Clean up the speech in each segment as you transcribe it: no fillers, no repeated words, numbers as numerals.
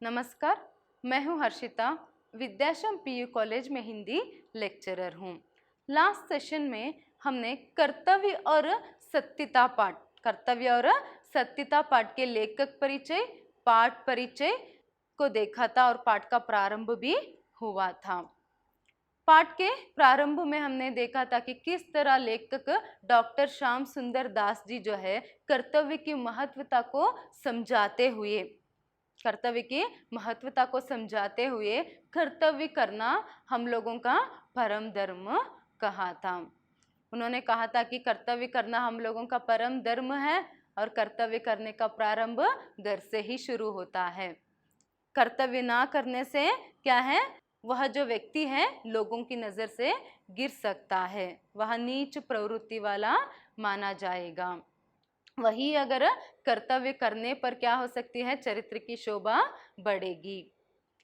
नमस्कार, मैं हूं हर्षिता, विद्याश्रम पीयू कॉलेज में हिंदी लेक्चरर हूं। लास्ट सेशन में हमने कर्तव्य और सत्यता पाठ के लेखक परिचय, पाठ परिचय को देखा था और पाठ का प्रारंभ भी हुआ था। पाठ के प्रारंभ में हमने देखा था कि किस तरह लेखक डॉक्टर श्याम सुंदर दास जी जो है कर्तव्य की महत्वता को समझाते हुए कर्तव्य करना हम लोगों का परम धर्म कहा था। उन्होंने कहा था कि कर्तव्य करना हम लोगों का परम धर्म है और कर्तव्य करने का प्रारंभ घर से ही शुरू होता है। कर्तव्य ना करने से क्या है, वह जो व्यक्ति है लोगों की नज़र से गिर सकता है, वह नीच प्रवृत्ति वाला माना जाएगा। वही अगर कर्तव्य करने पर क्या हो सकती है, चरित्र की शोभा बढ़ेगी।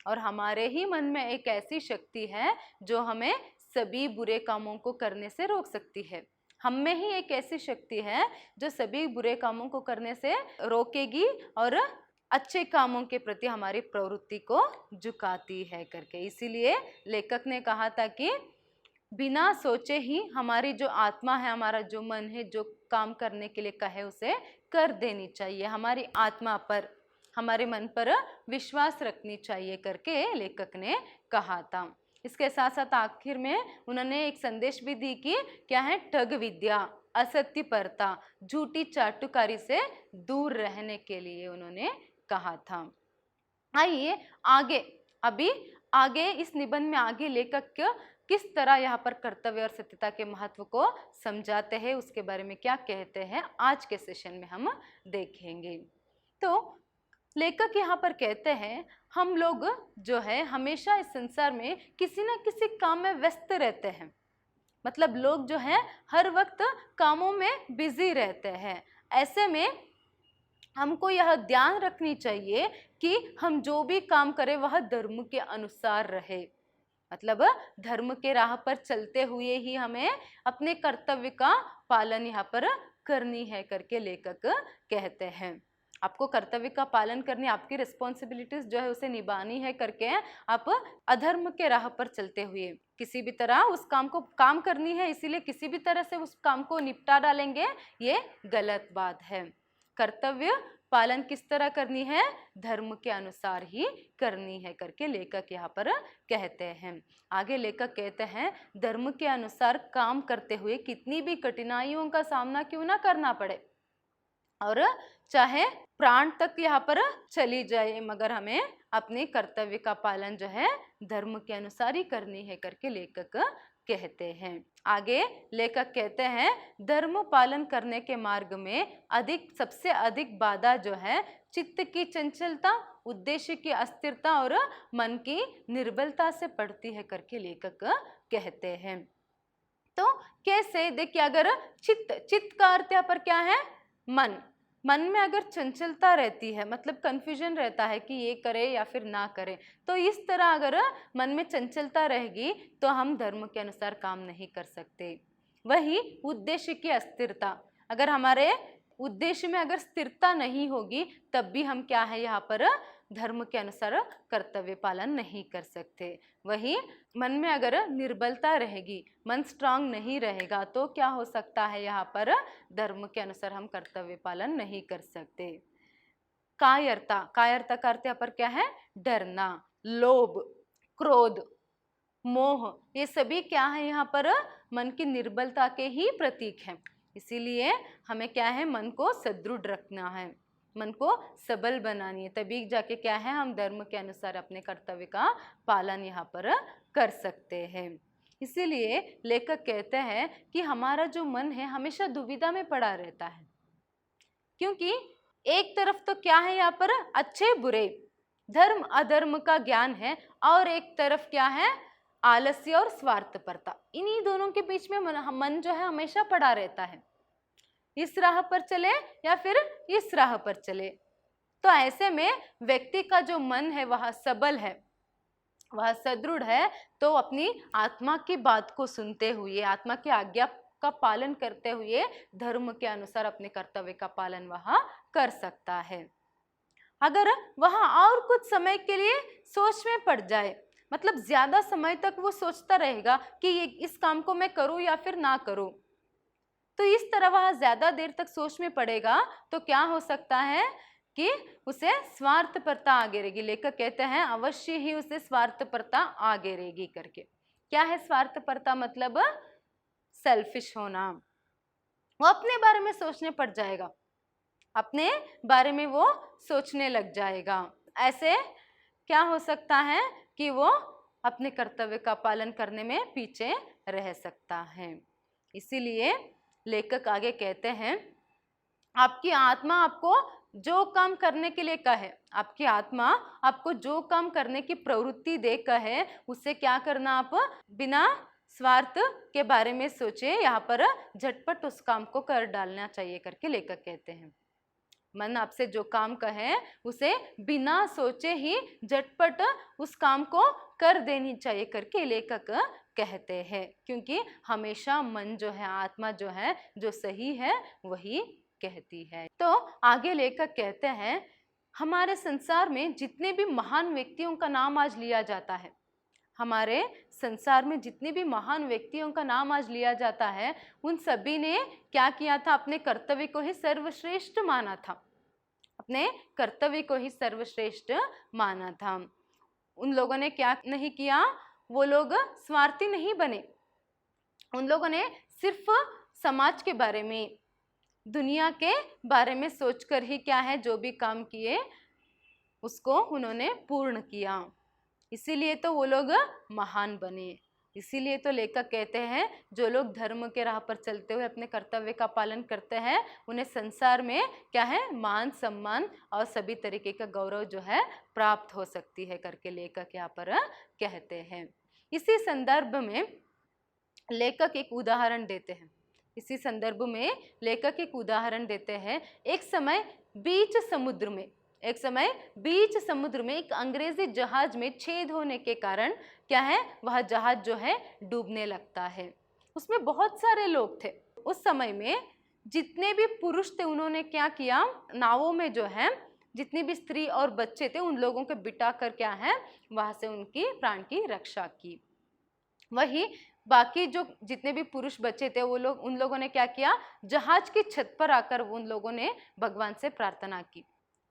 और हमारे ही मन में एक ऐसी शक्ति है जो हमें सभी बुरे कामों को करने से रोक सकती है। हम में ही एक ऐसी शक्ति है जो सभी बुरे कामों को करने से रोकेगी और अच्छे कामों के प्रति हमारी प्रवृत्ति को झुकाती है करके। इसीलिए लेखक ने कहा था कि बिना सोचे ही हमारी जो आत्मा है, हमारा जो मन है, जो काम करने के लिए कहे उसे कर देनी चाहिए। हमारी आत्मा पर, हमारे मन पर विश्वास रखनी चाहिए करके लेखक ने कहा था। इसके साथ साथ आखिर में उन्होंने एक संदेश भी दी कि क्या है, ठग विद्या, असत्य परता, झूठी चाटुकारी से दूर रहने के लिए उन्होंने कहा था। आइए आगे इस निबंध में आगे लेखक किस तरह यहाँ पर कर्तव्य और सत्यता के महत्व को समझाते हैं, उसके बारे में क्या कहते हैं, आज के सेशन में हम देखेंगे। तो लेखक यहाँ पर कहते हैं, हम लोग जो है हमेशा इस संसार में किसी न किसी काम में व्यस्त रहते हैं। मतलब लोग जो है हर वक्त कामों में बिजी रहते हैं। ऐसे में हमको यह ध्यान रखनी चाहिए कि हम जो भी काम करें वह धर्म के अनुसार रहे। मतलब धर्म के राह पर चलते हुए ही हमें अपने कर्तव्य का पालन यहाँ पर करनी है करके लेखक कहते हैं। आपको कर्तव्य का पालन करनी, आपकी रिस्पॉन्सिबिलिटीज जो है उसे निभानी है करके आप अधर्म के राह पर चलते हुए किसी भी तरह उस काम करनी है, इसीलिए किसी भी तरह से उस काम को निपटा डालेंगे, ये गलत बात है। कर्तव्य पालन किस तरह करनी है, धर्म के अनुसार ही करनी है करके लेखक यहाँ पर कहते हैं। आगे लेखक कहते हैं, धर्म के अनुसार काम करते हुए कितनी भी कठिनाइयों का सामना क्यों ना करना पड़े और चाहे प्राण तक यहाँ पर चली जाए, मगर हमें अपने कर्तव्य का पालन जो है धर्म के अनुसार ही करनी है करके लेखक कहते हैं। आगे लेखक कहते हैं, धर्म पालन करने के मार्ग में सबसे अधिक बाधा जो है चित्त की चंचलता, उद्देश्य की अस्थिरता और मन की निर्बलता से पड़ती है करके लेखक कहते हैं। तो कैसे, देखिए, अगर चित्त का अर्थ यहाँ पर क्या है, मन में अगर चंचलता रहती है, मतलब कंफ्यूजन रहता है कि ये करे या फिर ना करे, तो इस तरह अगर मन में चंचलता रहेगी तो हम धर्म के अनुसार काम नहीं कर सकते। वही उद्देश्य की अस्थिरता, अगर हमारे उद्देश्य में अगर स्थिरता नहीं होगी तब भी हम क्या है यहाँ पर धर्म के अनुसार कर्तव्य पालन नहीं कर सकते। वही मन में अगर निर्बलता रहेगी, मन स्ट्रांग नहीं रहेगा, तो क्या हो सकता है, यहाँ पर धर्म के अनुसार हम कर्तव्य पालन नहीं कर सकते। कायरता का अर्थ यहाँ पर क्या है, डरना, लोभ, क्रोध, मोह, ये सभी क्या है यहाँ पर मन की निर्बलता के ही प्रतीक हैं। इसीलिए हमें क्या है, मन को सदृढ़ रखना है, मन को सबल बनानी है, तभी जाके क्या है हम धर्म के अनुसार अपने कर्तव्य का पालन यहाँ पर कर सकते हैं। इसीलिए लेखक कहते हैं कि हमारा जो मन है हमेशा दुविधा में पड़ा रहता है, क्योंकि एक तरफ तो क्या है यहाँ पर अच्छे बुरे, धर्म अधर्म का ज्ञान है, और एक तरफ क्या है, आलस्य और स्वार्थपरता। इन्हीं दोनों के बीच में मन जो है हमेशा पड़ा रहता है, इस राह पर चले या फिर इस राह पर चले। तो ऐसे में व्यक्ति का जो मन है वह सबल है, वह सदृढ़ है, तो अपनी आत्मा की बात को सुनते हुए, आत्मा की आज्ञा का पालन करते हुए धर्म के अनुसार अपने कर्तव्य का पालन वह कर सकता है। अगर वह और कुछ समय के लिए सोच में पड़ जाए, मतलब ज्यादा समय तक वो सोचता रहेगा कि ये इस काम को मैं करूं या फिर ना करूं, तो इस तरह वह ज्यादा देर तक सोच में पड़ेगा तो क्या हो सकता है कि उसे स्वार्थपरता आ गिरेगी। लेखक कहते हैं अवश्य ही उसे स्वार्थपरता आ गिरेगी करके। क्या है स्वार्थपरता? मतलब सेल्फिश होना। वो अपने बारे में सोचने पड़ जाएगा, अपने बारे में वो सोचने लग जाएगा। ऐसे क्या हो सकता है कि वो अपने कर्तव्य का पालन करने में पीछे रह सकता है। इसीलिए लेखक आगे कहते हैं आपकी आत्मा आपको जो काम करने के लिए कहे, आपकी आत्मा आपको जो काम करने की प्रवृत्ति दे कहे, उसे क्या करना, आप बिना स्वार्थ के बारे में सोचे, यहाँ पर झटपट उस काम को कर डालना चाहिए करके लेखक कहते हैं। मन आपसे जो काम कहे उसे बिना सोचे ही झटपट उस काम को कर देनी चाहिए करके लेखक कहते हैं, क्योंकि हमेशा मन जो है, आत्मा जो है, जो सही है वही कहती है। तो आगे लेखक कहते हैं हमारे संसार में जितने भी महान व्यक्तियों का नाम आज लिया जाता है, हमारे संसार में जितने भी महान व्यक्तियों का नाम आज लिया जाता है, उन सभी ने क्या किया था, अपने कर्तव्य को ही सर्वश्रेष्ठ माना था, अपने कर्तव्य को ही सर्वश्रेष्ठ माना था। उन लोगों ने क्या नहीं किया, वो लोग स्वार्थी नहीं बने, उन लोगों ने सिर्फ समाज के बारे में, दुनिया के बारे में सोचकर ही क्या है, जो भी काम किए उसको उन्होंने पूर्ण किया, इसीलिए तो वो लोग महान बने। इसीलिए तो लेखक कहते हैं जो लोग धर्म के राह पर चलते हुए अपने कर्तव्य का पालन करते हैं, उन्हें संसार में क्या है, मान सम्मान और सभी तरीके का गौरव जो है प्राप्त हो सकती है करके लेखक यहाँ पर कहते हैं। इसी संदर्भ में लेखक एक उदाहरण देते हैं, इसी संदर्भ में लेखक एक उदाहरण देते हैं। एक समय बीच समुद्र में एक अंग्रेजी जहाज में छेद होने के कारण क्या है, वह जहाज जो है डूबने लगता है। उसमें बहुत सारे लोग थे। उस समय में जितने भी पुरुष थे उन्होंने क्या किया, नावों में जो है जितनी भी स्त्री और बच्चे थे उन लोगों को बिठा कर क्या है, वहां से उनकी प्राण की रक्षा की। वही बाकी जो जितने भी पुरुष बच्चे थे वो लोग, उन लोगों ने क्या किया, जहाज की छत पर आकर उन लोगों ने भगवान से प्रार्थना की।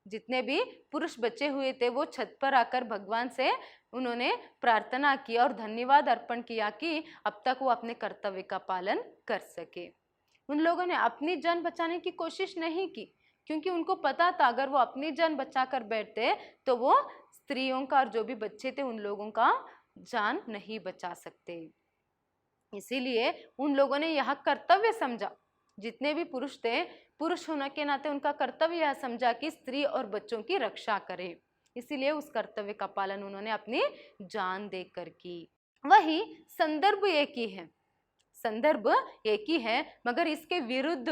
जितने भी पुरुष बचे हुए थे वो छत पर आकर भगवान से उन्होंने प्रार्थना की और धन्यवाद अर्पण किया कि अब तक वो अपने कर्तव्य का पालन कर सके। उन लोगों ने अपनी जान बचाने की कोशिश नहीं की, क्योंकि उनको पता था अगर वो अपनी जान बचाकर बैठते तो वो स्त्रियों का और जो भी बच्चे थे उन लोगों का जान नहीं बचा सकते। इसीलिए उन लोगों ने यह कर्तव्य समझा, जितने भी पुरुष थे, पुरुष होने के नाते उनका कर्तव्य यह समझा कि स्त्री और बच्चों की रक्षा करें, इसीलिए उस कर्तव्य का पालन उन्होंने अपनी जान देकर की। वही संदर्भ एक ही है, मगर इसके विरुद्ध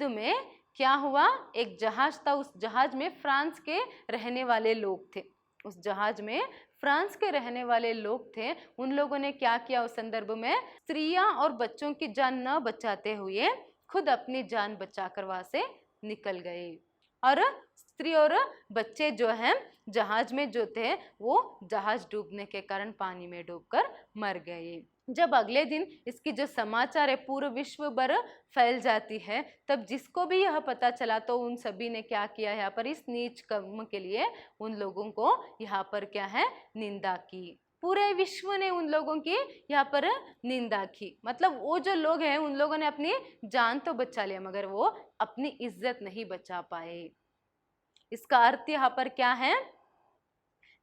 में क्या हुआ, एक जहाज था, उस जहाज में फ्रांस के रहने वाले लोग थे, उस जहाज में फ्रांस के रहने वाले लोग थे। उन लोगों ने क्या किया, उस संदर्भ में स्त्रियां और बच्चों की जान न बचाते हुए खुद अपनी जान बचाकर वहां से निकल गए, और स्त्री और बच्चे जो हैं जहाज में जो थे वो जहाज डूबने के कारण पानी में डूबकर मर गए। जब अगले दिन इसकी जो समाचार है पूरे विश्व भर फैल जाती है, तब जिसको भी यह पता चला तो उन सभी ने क्या किया, यहाँ पर इस नीच कर्म के लिए उन लोगों को यहाँ पर क्या है, निंदा की। पूरे विश्व ने उन लोगों की यहाँ पर निंदा की, मतलब वो जो लोग हैं उन लोगों ने अपनी जान तो बचा लिया मगर वो अपनी इज्जत नहीं बचा पाए। इसका अर्थ यहाँ पर क्या है,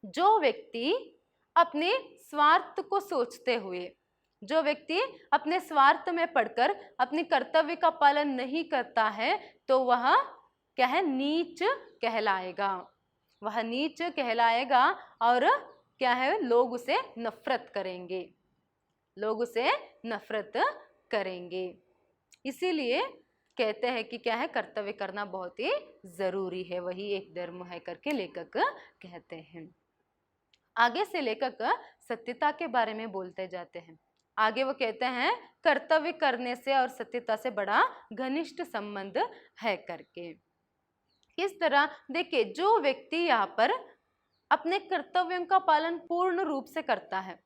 जो व्यक्ति अपने स्वार्थ को सोचते हुए, जो व्यक्ति अपने स्वार्थ में पड़कर अपने कर्तव्य का पालन नहीं करता है तो वह क्या है, नीच कहलाएगा, वह नीच कहलाएगा और क्या है, लोग उसे नफरत करेंगे। इसीलिए कहते हैं कि क्या है, कर्तव्य करना बहुत ही जरूरी है, वही एक धर्म है करके लेखक कहते हैं। आगे से लेखक सत्यता के बारे में बोलते जाते हैं। आगे वो कहते हैं कर्तव्य करने से और सत्यता से बड़ा घनिष्ठ संबंध है करके, किस तरह? देखिए, जो व्यक्ति यहाँ पर अपने कर्तव्यों का पालन पूर्ण रूप से करता है,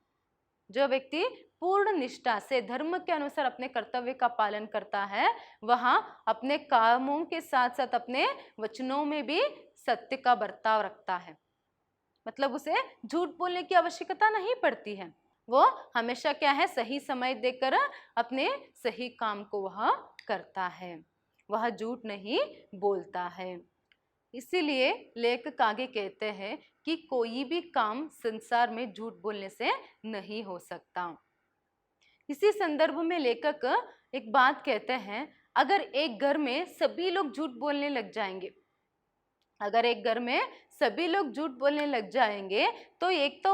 जो व्यक्ति पूर्ण निष्ठा से धर्म के अनुसार अपने कर्तव्य का पालन करता है, वह अपने कामों के साथ साथ अपने वचनों में भी सत्य का बर्ताव रखता है। मतलब उसे झूठ बोलने की आवश्यकता नहीं पड़ती है। वो हमेशा क्या है, सही समय देकर अपने सही काम को वह करता है, वह झूठ नहीं बोलता है। इसीलिए लेखक आगे कहते हैं कि कोई भी काम संसार में झूठ बोलने से नहीं हो सकता। इसी संदर्भ में लेखक एक बात कहते हैं, अगर एक घर में सभी लोग झूठ बोलने लग जाएंगे, अगर एक घर में सभी लोग झूठ बोलने लग जाएंगे, तो एक तो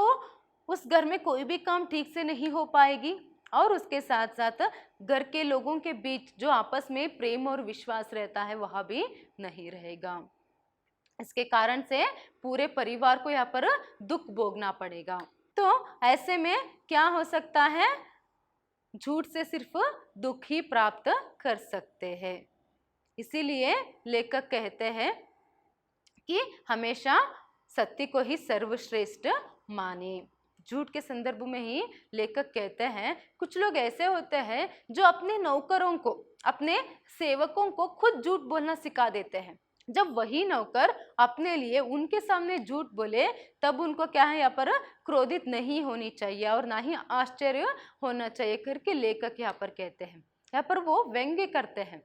उस घर में कोई भी काम ठीक से नहीं हो पाएगी, और उसके साथ साथ घर के लोगों के बीच जो आपस में प्रेम और विश्वास रहता है वह भी नहीं रहेगा। इसके कारण से पूरे परिवार को यहाँ पर दुख भोगना पड़ेगा। तो ऐसे में क्या हो सकता है, झूठ से सिर्फ दुख ही प्राप्त कर सकते हैं। इसीलिए लेखक कहते हैं कि हमेशा सत्य को ही सर्वश्रेष्ठ माने। झूठ के संदर्भ में ही लेखक कहते हैं, कुछ लोग ऐसे होते हैं जो अपने नौकरों को, अपने सेवकों को खुद झूठ बोलना सिखा देते हैं। जब वही नौकर अपने लिए उनके सामने झूठ बोले, तब उनको क्या है, यहाँ पर क्रोधित नहीं होनी चाहिए और ना ही आश्चर्य होना चाहिए करके लेखक यहाँ पर कहते हैं। यहाँ पर वो व्यंग्य करते हैं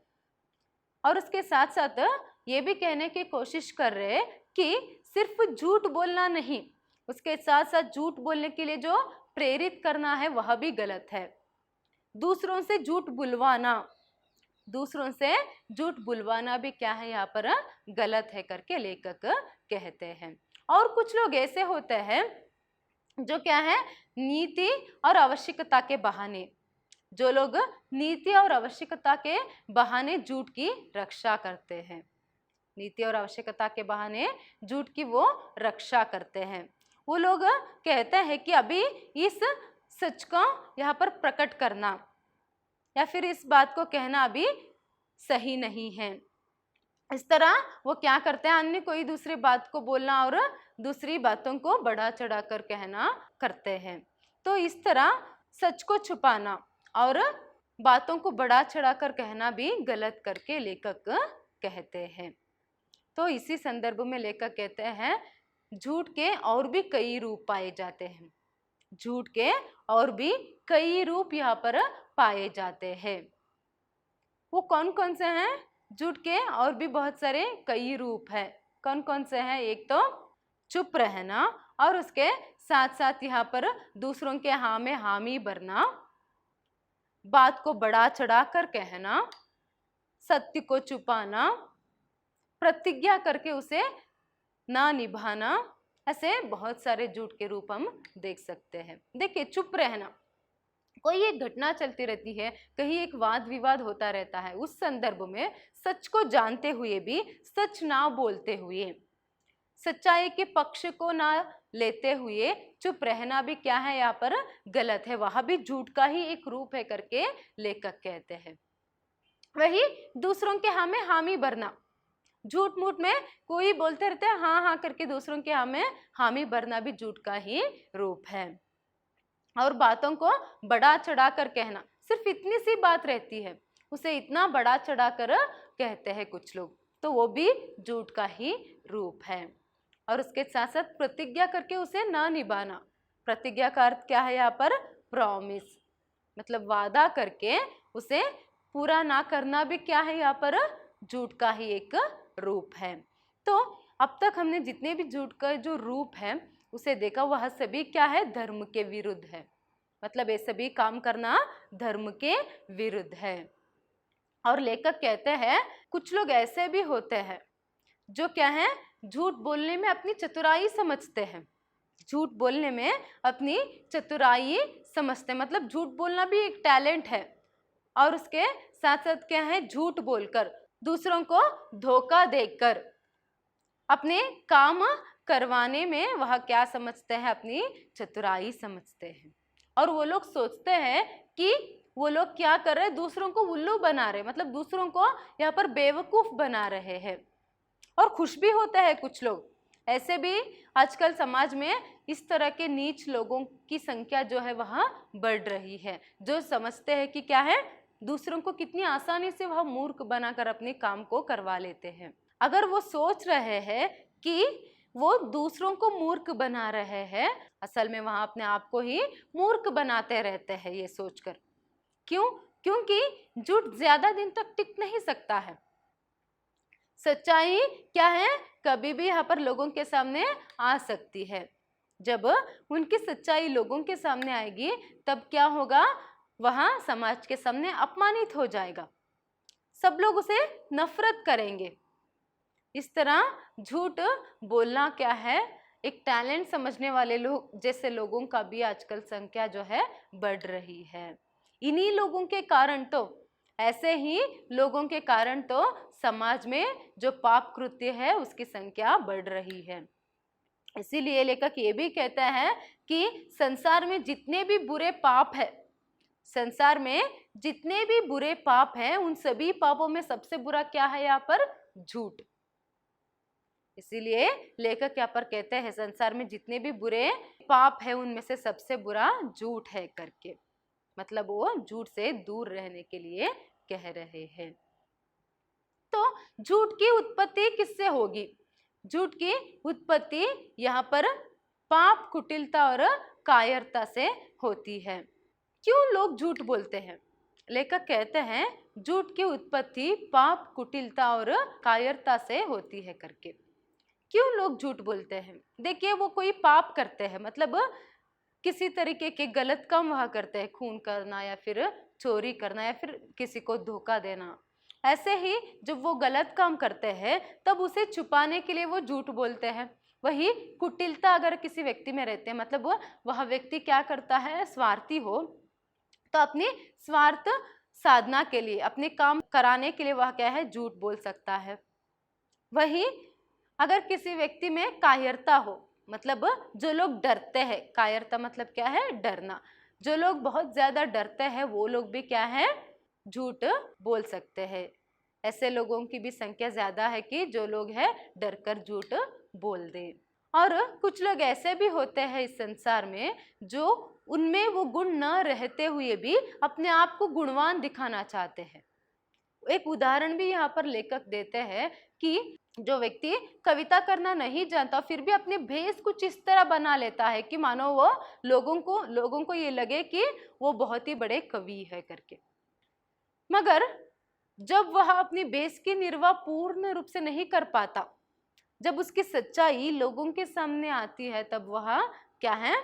और उसके साथ साथ ये भी कहने की कोशिश कर रहे हैं कि सिर्फ झूठ बोलना नहीं, उसके साथ साथ झूठ बोलने के लिए जो प्रेरित करना है वह भी गलत है। दूसरों से झूठ बुलवाना, दूसरों से झूठ बुलवाना भी क्या है, यहाँ पर गलत है करके लेखक कहते हैं। और कुछ लोग ऐसे होते हैं जो क्या है, नीति और आवश्यकता के बहाने, जो लोग नीति और आवश्यकता के बहाने झूठ की रक्षा करते हैं, नीति और आवश्यकता के बहाने झूठ की वो रक्षा करते हैं। वो लोग कहते हैं कि अभी इस सच को यहाँ पर प्रकट करना या फिर इस बात को कहना अभी सही नहीं है। इस तरह वो क्या करते हैं, अन्य कोई दूसरी बात को बोलना और दूसरी बातों को बढ़ा चढ़ा कर कहना करते हैं। तो इस तरह सच को छुपाना और बातों को बढ़ा चढ़ा कर कहना भी गलत करके लेखक कहते हैं। तो इसी संदर्भ में लेखक कहते हैं, झूठ के और भी कई रूप पाए जाते हैं, झूठ के और भी कई रूप यहाँ पर पाए जाते हैं। वो कौन कौन से हैं? झूठ के और भी बहुत सारे कई रूप हैं। कौन कौन से हैं? एक तो चुप रहना और उसके साथ साथ यहाँ पर दूसरों के हाँ में हामी भरना, बात को बढ़ा चढ़ा कर कहना, सत्य को छुपाना, प्रतिज्ञा करके उसे ना निभाना, ऐसे बहुत सारे झूठ के रूप हम देख सकते हैं। देखिए, चुप रहना, कोई एक घटना चलती रहती है, कहीं एक वाद विवाद होता रहता है, उस संदर्भ में सच को जानते हुए भी सच ना बोलते हुए, सच्चाई के पक्ष को ना लेते हुए चुप रहना भी क्या है, यहाँ पर गलत है, वह भी झूठ का ही एक रूप है करके लेखक कहते हैं। वही दूसरों के हाँ में हामी भरना, झूठ मूठ में कोई बोलते रहते हैं हाँ हाँ करके दूसरों के हाँ में हामी भरना भी झूठ का ही रूप है। और बातों को बढ़ा चढ़ा कर कहना, सिर्फ इतनी सी बात रहती है उसे इतना बढ़ा चढ़ा कर कहते हैं कुछ लोग, तो वो भी झूठ का ही रूप है। और उसके साथ साथ प्रतिज्ञा करके उसे ना निभाना, प्रतिज्ञा का अर्थ क्या है यहाँ पर? प्रॉमिस, मतलब वादा करके उसे पूरा ना करना भी क्या है यहाँ पर? झूठ का ही एक रूप है। तो अब तक हमने जितने भी झूठ का जो रूप है उसे देखा, वह सभी क्या है? धर्म के विरुद्ध है, मतलब ये सभी काम करना धर्म के विरुद्ध है। और लेखक कहते हैं कुछ लोग ऐसे भी होते हैं जो क्या है, झूठ बोलने में अपनी चतुराई समझते हैं, झूठ बोलने में अपनी चतुराई समझते हैं, मतलब झूठ बोलना भी एक टैलेंट है। और उसके साथ साथ क्या है, झूठ बोलकर दूसरों को धोखा देकर अपने काम करवाने में वह क्या समझते हैं? अपनी चतुराई समझते हैं। और वो लोग सोचते हैं कि वो लोग क्या कर रहे हैं? दूसरों को उल्लू बना रहे, मतलब दूसरों को यहाँ पर बेवकूफ बना रहे हैं। और खुश भी होते हैं कुछ लोग। ऐसे भी आजकल समाज में इस तरह के नीच लोगों की संख्या जो है वह बढ़ रही है, जो समझते हैं कि क्या है, दूसरों को कितनी आसानी से वह मूर्ख बनाकर अपने काम को करवा लेते हैं। अगर वो सोच रहे हैं कि वो दूसरों को मूर्ख बना रहे हैं, असल में वहां अपने आप को ही मूर्ख बनाते रहते हैं ये सोचकर। क्यों? क्योंकि झूठ ज्यादा दिन तक टिक नहीं सकता है। सच्चाई क्या है, कभी भी यहाँ पर लोगों के सामने आ सकती है। जब उनकी सच्चाई लोगों के सामने आएगी तब क्या होगा, वहां समाज के सामने अपमानित हो जाएगा, सब लोग उसे नफरत करेंगे। इस तरह झूठ बोलना क्या है, एक टैलेंट समझने वाले लोग जैसे लोगों का भी आजकल संख्या जो है बढ़ रही है। इन्हीं लोगों के कारण तो, ऐसे ही लोगों के कारण तो समाज में जो पाप कृत्य है उसकी संख्या बढ़ रही है। इसीलिए लेखक ये भी कहता है कि संसार में जितने भी बुरे पाप है, संसार में जितने भी बुरे पाप हैं, उन सभी पापों में सबसे बुरा क्या है यहाँ पर, झूठ। इसीलिए लेखक यहाँ पर कहते हैं संसार में जितने भी बुरे पाप है उनमें से सबसे बुरा झूठ है करके, मतलब वो झूठ से दूर रहने के लिए कह रहे हैं। तो झूठ की उत्पत्ति किससे होगी? झूठ की उत्पत्ति यहाँ पर पाप, कुटिलता और कायरता से होती है। क्यों लोग झूठ बोलते हैं? लेखक कहते हैं झूठ की उत्पत्ति पाप, कुटिलता और कायरता से होती है करके। क्यों लोग झूठ बोलते हैं? देखिए, वो कोई पाप करते हैं, मतलब किसी तरीके के गलत काम वह करते हैं, खून करना या फिर चोरी करना या फिर किसी को धोखा देना। ऐसे ही जब वो गलत काम करते हैं तब उसे छुपाने के लिए वो झूठ बोलते हैं। वही कुटिलता अगर किसी व्यक्ति में रहते हैं, मतलब वह व्यक्ति क्या करता है, स्वार्थी हो, तो अपनी स्वार्थ साधना के लिए, अपने काम कराने के लिए वह क्या है, झूठ बोल सकता है। वही अगर किसी व्यक्ति में कायरता हो, मतलब जो लोग डरते हैं, कायरता मतलब क्या है, डरना, जो लोग बहुत ज्यादा डरते हैं वो लोग भी क्या है, झूठ बोल सकते हैं। ऐसे लोगों की भी संख्या ज्यादा है कि जो लोग हैं डरकर झूठ बोल दे। और कुछ लोग ऐसे भी होते हैं इस संसार में जो उनमें वो गुण न रहते हुए भी अपने आप को गुणवान दिखाना चाहते हैं। एक उदाहरण भी यहाँ पर लेखक देते हैं कि जो व्यक्ति कविता करना नहीं जानता फिर भी अपने भेष कुछ इस तरह बना लेता है कि मानो वो लोगों को ये लगे कि वो बहुत ही बड़े कवि है करके, मगर जब वह अपनी भेष की निर्वाह पूर्ण रूप से नहीं कर पाता, जब उसकी सच्चाई लोगों के सामने आती है, तब वह क्या है,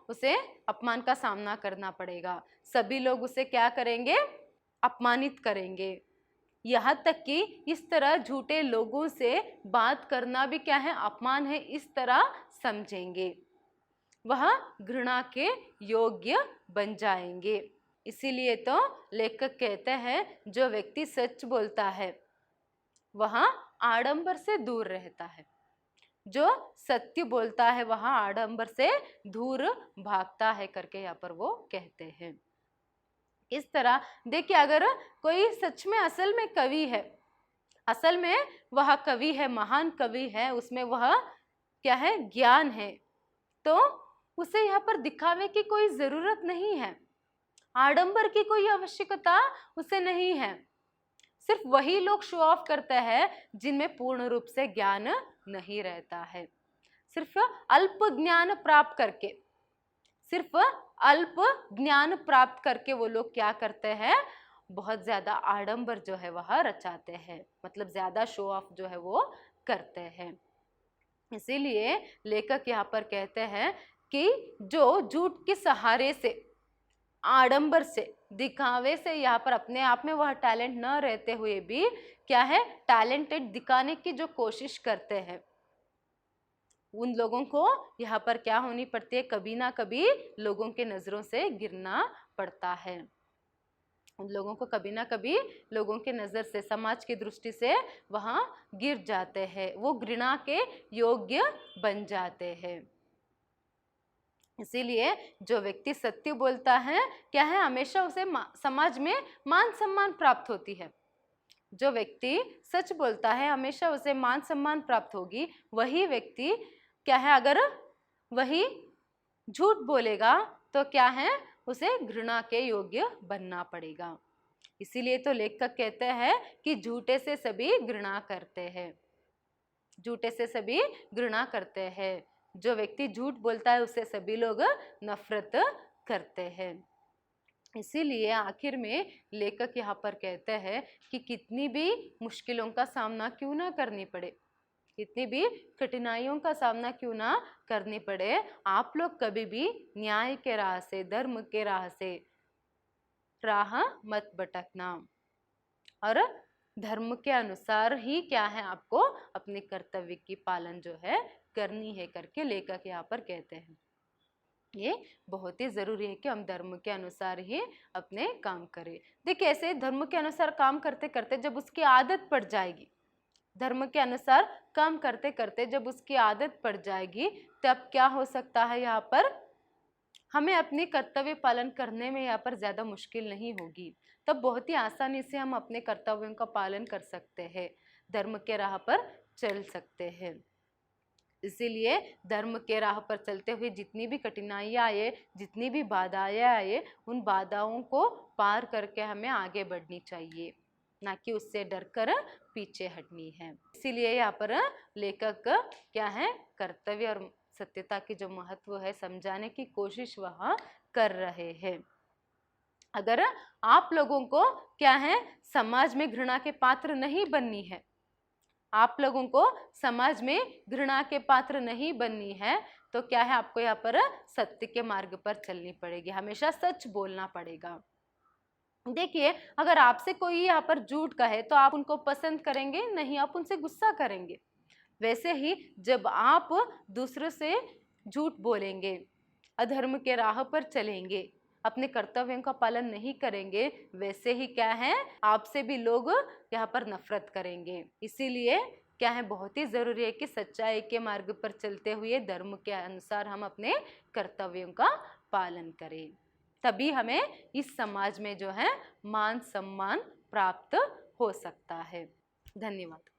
उसे अपमान का सामना करना पड़ेगा। सभी लोग उसे क्या करेंगे, अपमानित करेंगे। यहाँ तक कि इस तरह झूठे लोगों से बात करना भी क्या है, अपमान है, इस तरह समझेंगे, वह घृणा के योग्य बन जाएंगे। इसीलिए तो लेखक कहते हैं जो व्यक्ति सच बोलता है वह आडंबर से दूर रहता है, जो सत्य बोलता है वह आडंबर से दूर भागता है करके यहाँ पर वो कहते हैं। इस तरह देखिए, अगर कोई सच में असल में कवि है, असल में वह कवि है, महान कवि है, उसमें वह क्या है, ज्ञान है, तो उसे यहाँ पर दिखावे की कोई जरूरत नहीं है, आडंबर की कोई आवश्यकता उसे नहीं है। सिर्फ वही लोग शो ऑफ करते हैं जिनमें पूर्ण रूप से ज्ञान नहीं रहता है। सिर्फ अल्प ज्ञान प्राप्त करके, सिर्फ अल्प ज्ञान प्राप्त करके वो लोग क्या करते हैं, बहुत ज्यादा आडंबर जो है वह रचाते हैं, मतलब ज्यादा शो ऑफ जो है वो करते हैं। इसीलिए लेखक यहाँ पर कहते हैं कि जो झूठ के सहारे से, आडंबर से, दिखावे से यहाँ पर अपने आप में वह टैलेंट न रहते हुए भी क्या है, टैलेंटेड दिखाने की जो कोशिश करते हैं, उन लोगों को यहाँ पर क्या होनी पड़ती है, कभी ना कभी लोगों के नजरों से गिरना पड़ता है। उन लोगों को कभी ना कभी लोगों के नजर से, समाज की दृष्टि से वहां गिर जाते हैं, वो घृणा के योग्य बन जाते हैं। इसीलिए जो व्यक्ति सत्य बोलता है क्या है, हमेशा उसे समाज में मान सम्मान प्राप्त होती है। जो व्यक्ति सच बोलता है हमेशा उसे मान सम्मान प्राप्त होगी, वही व्यक्ति क्या है, अगर वही झूठ बोलेगा तो क्या है, उसे घृणा के योग्य बनना पड़ेगा। इसीलिए तो लेखक कहते हैं कि झूठे से सभी घृणा करते हैं, झूठे से सभी घृणा करते हैं। जो व्यक्ति झूठ बोलता है उससे सभी लोग नफरत करते हैं। इसीलिए आखिर में लेखक यहाँ पर कहते हैं कि कितनी भी मुश्किलों का सामना क्यों ना करनी पड़े, कितनी भी कठिनाइयों का सामना क्यों ना करनी पड़े, आप लोग कभी भी न्याय के राह से, धर्म के राह से राह मत भटकना और धर्म के अनुसार ही क्या है, आपको अपने कर्तव्य की पालन जो है करनी है करके लेखक यहाँ पर कहते हैं। ये बहुत ही जरूरी है कि हम धर्म के अनुसार ही अपने काम करें। देखिए ऐसे धर्म के अनुसार काम करते करते जब उसकी आदत पड़ जाएगी, धर्म के अनुसार काम करते करते जब उसकी आदत पड़ जाएगी, तब क्या हो सकता है, यहाँ पर हमें अपने कर्तव्य पालन करने में यहाँ पर ज़्यादा मुश्किल नहीं होगी। तब बहुत ही आसानी से हम अपने कर्तव्यों का पालन कर सकते हैं, धर्म के राह पर चल सकते हैं। इसीलिए धर्म के राह पर चलते हुए जितनी भी कठिनाइयाँ आए, जितनी भी बाधाएं आए, उन बाधाओं को पार करके हमें आगे बढ़नी चाहिए, ना कि उससे डरकर पीछे हटनी है। इसीलिए यहाँ पर लेखक क्या है, कर्तव्य और सत्यता की जो महत्व है समझाने की कोशिश वह कर रहे हैं। अगर आप लोगों को क्या है, समाज में घृणा के पात्र नहीं बननी है, आप लोगों को समाज में घृणा के पात्र नहीं बननी है, तो क्या है, आपको यहाँ पर सत्य के मार्ग पर चलनी पड़ेगी, हमेशा सच बोलना पड़ेगा। देखिए अगर आपसे कोई यहाँ पर झूठ कहे तो आप उनको पसंद करेंगे नहीं, आप उनसे गुस्सा करेंगे। वैसे ही जब आप दूसरों से झूठ बोलेंगे, अधर्म के राह पर चलेंगे, अपने कर्तव्यों का पालन नहीं करेंगे, वैसे ही क्या है, आपसे भी लोग यहाँ पर नफरत करेंगे। इसीलिए क्या है, बहुत ही जरूरी है कि सच्चाई के मार्ग पर चलते हुए धर्म के अनुसार हम अपने कर्तव्यों का पालन करें, तभी हमें इस समाज में जो है मान सम्मान प्राप्त हो सकता है। धन्यवाद।